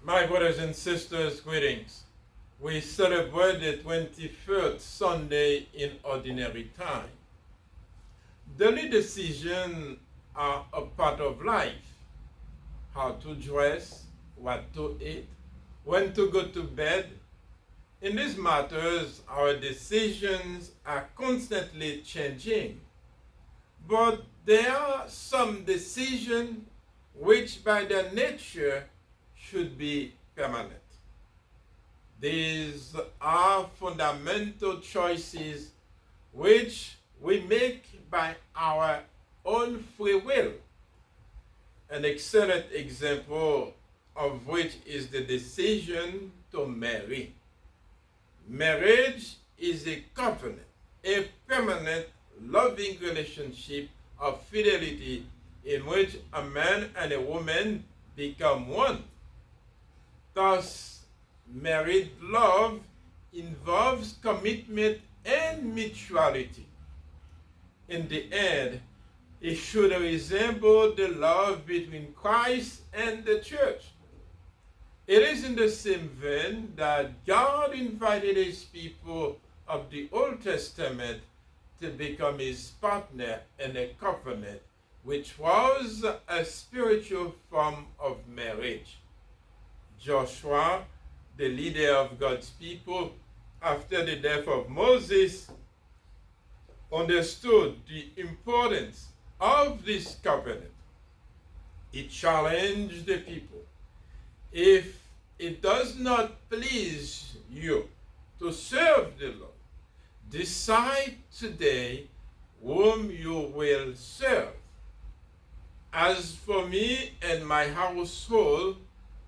My brothers and sisters, greetings. We celebrate the 23rd Sunday in Ordinary Time. Daily decisions are a part of life. How to dress, what to eat, when to go to bed. In these matters, our decisions are constantly changing. But there are some decisions which by their nature should be permanent. These are fundamental choices which we make by our own free will. An excellent example of which is the decision to marry. Marriage is a covenant, a permanent, loving relationship of fidelity in which a man and a woman become one. Thus, married love involves commitment and mutuality. In the end, it should resemble the love between Christ and the church. It is in the same vein that God invited his people of the Old Testament to become his partner in a covenant, which was a spiritual form of marriage. Joshua, the leader of God's people, after the death of Moses, understood the importance of this covenant. He challenged the people. If it does not please you to serve the Lord, decide today whom you will serve. As for me and my household,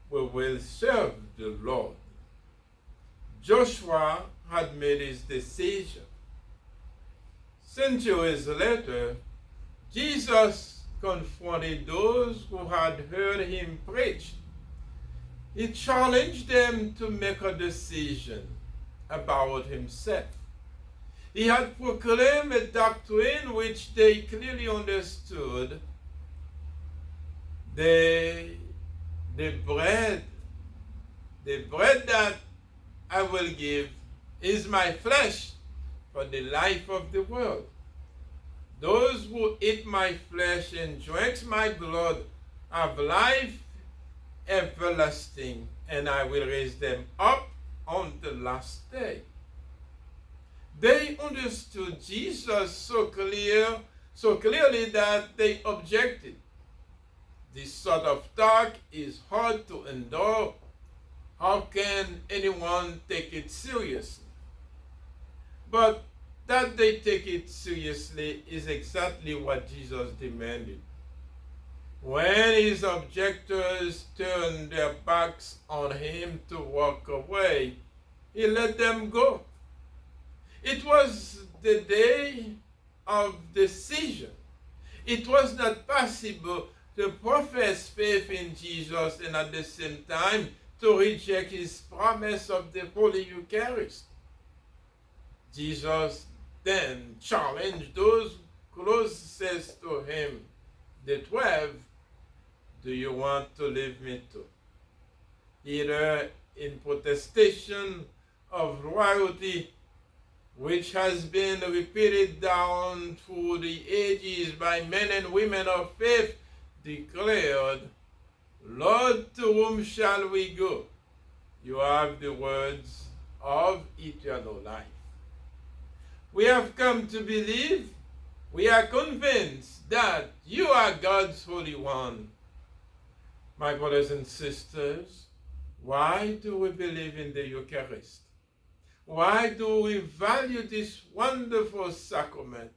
we will serve the Lord. Joshua had made his decision. Centuries later, Jesus confronted those who had heard him preach. He challenged them to make a decision about himself. He had proclaimed a doctrine which they clearly understood. The bread that I will give is my flesh for the life of the world. Those who eat my flesh and drink my blood have life everlasting, and I will raise them up on the last day. They understood Jesus so clearly that they objected. This sort of talk is hard to endure. How can anyone take it seriously? But that they take it seriously is exactly what Jesus demanded. When his objectors turned their backs on him to walk away, he let them go. It was the day of decision. It was not possible to profess faith in Jesus and at the same time to reject his promise of the Holy Eucharist. Jesus then challenged those closest to him, the 12, do you want to leave me too? Either in protestation of royalty, which has been repeated down through the ages by men and women of faith, declared, Lord, to whom shall we go? You have the words of eternal life. We have come to believe, we are convinced that you are God's Holy One. My brothers and sisters, why do we believe in the Eucharist? Why do we value this wonderful sacrament?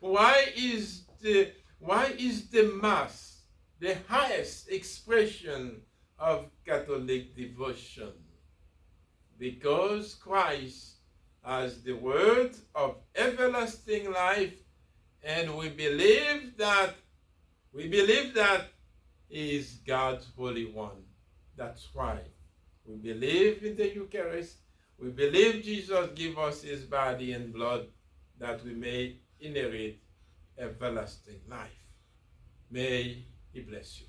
Why is the Mass the highest expression of Catholic devotion? Because Christ has the word of everlasting life, and we believe that he is God's Holy One. That's why we believe in the Eucharist. We believe Jesus gave us his body and blood that we may inherit everlasting life. May he bless you.